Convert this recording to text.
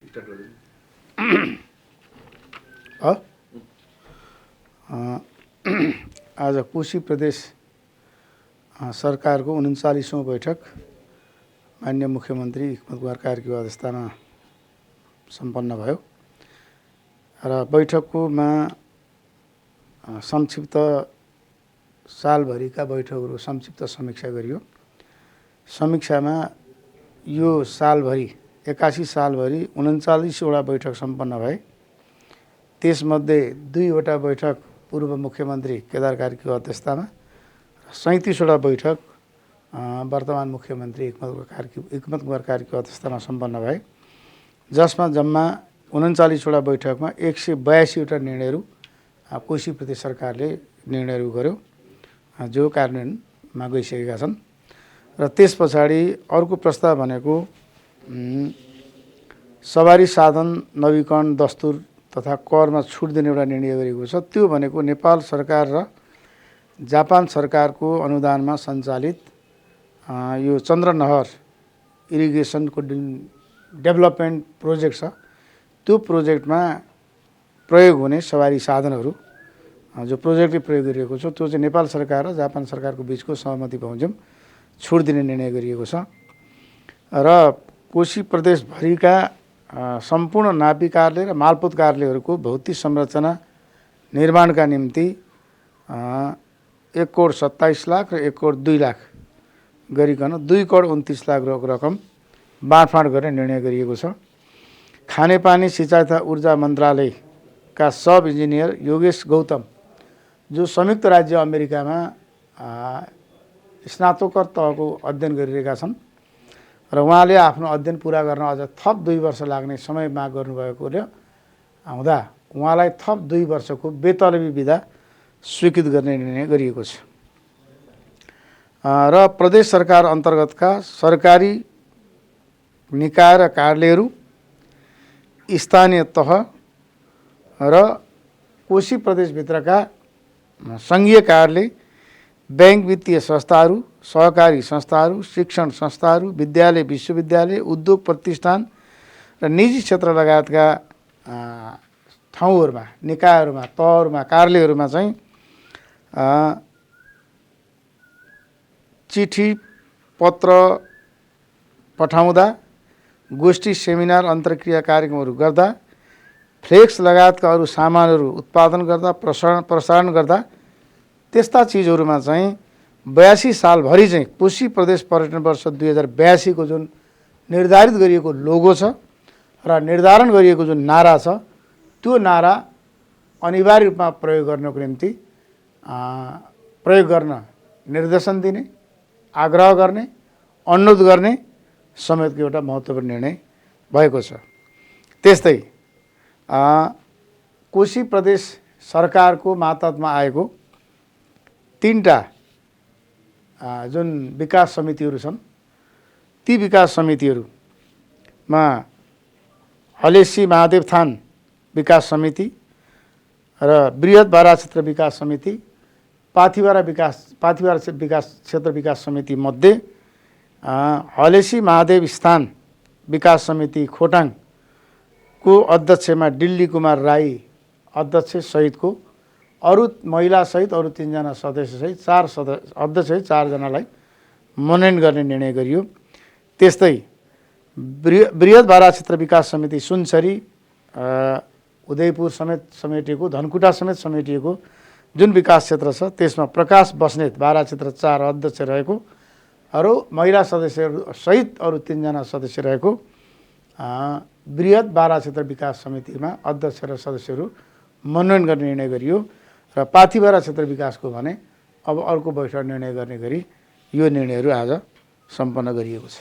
आज कोशी प्रदेश सरकारको 39औं बैठक माननीय मुख्यमन्त्री हिक्मत कुमार कार्कीको अध्यक्षतामा सम्पन्न भयो र बैठकमा संक्षिप्त सालभरिका बैठकहरू संक्षिप्त समीक्षा गरियो। समीक्षामा यो सालभरि 81 सालभरि 39वटा बैठक सम्पन्न भए। त्यसमध्ये 2वटा बैठक पूर्व मुख्यमन्त्री केदार कार्कीको अध्यक्षतामा, 37वटा बैठक वर्तमान मुख्यमन्त्री हिक्मत कुमार कार्कीको अध्यक्षतामा सम्पन्न भए, जसमा जम्मा 39वटा बैठकमा 182वटा निर्णयहरू कोशी प्रदेश सरकारले निर्णयहरू गर्यो, जो कार्यान्वयनमा गइसकेका छन्। र त्यस पछाडि अर्को प्रस्ताव भनेको सवारी साधन नवीकरण दस्तुर तथा करमा छुट दिने एउटा निर्णय गरेको छ। त्यो भनेको नेपाल सरकार र जापान सरकारको अनुदानमा सञ्चालित यो चन्द्रनहर इरिगेसनको डेभलपमेन्ट प्रोजेक्ट छ। त्यो प्रोजेक्टमा प्रयोग हुने सवारी साधनहरू जो प्रोजेक्टले प्रयोग गरिएको छ, त्यो चाहिँ नेपाल सरकार र जापान सरकारको बिचको सहमति बमोजिम छुट दिने निर्णय गरिएको छ। र कोशी प्रदेशभरिका सम्पूर्ण नापी कार्यालय र मालपोत कार्यालयहरूको भौतिक संरचना निर्माणका निम्ति 1,27,00,000 र 1,02,00,000 गरिकन 2,29,00,000 रकम बाँडफाँड गर्ने निर्णय गरिएको छ। खानेपानी सिँचाइ तथा ऊर्जा मन्त्रालयका सब इन्जिनियर योगेश गौतम, जो संयुक्त राज्य अमेरिकामा स्नातकोत्तर तहको अध्ययन गरिरहेका छन् र उहाँले आफ्नो अध्ययन पुरा गर्न अझ थप 2 वर्ष लाग्ने समय माग गर्नुभएकोले हुँदा उहाँलाई थप 2 वर्षको बेतलबी बिदा स्वीकृत गर्ने निर्णय गरिएको छ। र प्रदेश सरकार अन्तर्गतका सरकारी निकाय र कार्यालयहरू, स्थानीय तह र कोशी प्रदेशभित्रका सङ्घीय कार्यालय, बैंक वित्तीय संस्थाहरू, सहकारी संस्थाहरू, शिक्षण संस्थाहरू, विद्यालय विश्वविद्यालय, उद्योग प्रतिष्ठान र निजी क्षेत्र लगायतका ठाउँहरूमा, निकायहरूमा, तहहरूमा, कार्यालयहरूमा चाहिँ चिठी पत्र पठाउँदा, गोष्ठी सेमिनार अन्तर्क्रिया कार्यक्रमहरू गर्दा, फ्लेक्स लगायतका अरू सामानहरू उत्पादन गर्दा, प्रसारण गर्दा, त्यस्ता चिजहरूमा चाहिँ 82 सालभरि चाहिँ कोशी प्रदेश पर्यटन वर्ष 2082 को जुन निर्धारित गरिएको लोगो छ र निर्धारण गरिएको जुन नारा छ, त्यो नारा अनिवार्य रूपमा प्रयोग गर्नको निम्ति प्रयोग गर्न निर्देशन दिने, आग्रह गर्ने, अनुरोध गर्ने समेतको एउटा महत्त्वपूर्ण निर्णय भएको छ। त्यस्तै कोशी प्रदेश सरकारको मातहतमा आएको 3टा जुन विकास समितिहरू छन्, ती विकास समितिहरूमा हलेसी महादेवथान विकास समिति र बृहत बारा क्षेत्र विकास समिति, पाथिभरा विकास क्षेत्र विकास समिति मध्ये हलेसी महादेव स्थान विकास समिति खोटाङको अध्यक्षमा दिल्ली कुमार राई अध्यक्ष सहितको अरू महिला सहित अरू 3 जना सदस्य सहित 4 अध्यक्ष सहित 4 जनालाई मनोनयन गर्ने निर्णय गरियो। त्यस्तै बृहत बारा क्षेत्र विकास समिति सुनसरी, उदयपुर समेत समेटिएको, धनकुटा समेत समेटिएको जुन विकास क्षेत्र छ, त्यसमा प्रकाश बस्नेत बारा क्षेत्र 4 अध्यक्ष रहेको, अरू महिला सदस्यहरू सहित अरू 3 जना सदस्य रहेको बृहत बारा क्षेत्र विकास समितिमा अध्यक्ष र सदस्यहरू मनोनयन गर्ने निर्णय गरियो। र पाथिभरा क्षेत्र विकासको भने अब अर्को बैठक निर्णय गर्ने गरी यो निर्णयहरू आज सम्पन्न गरिएको छ।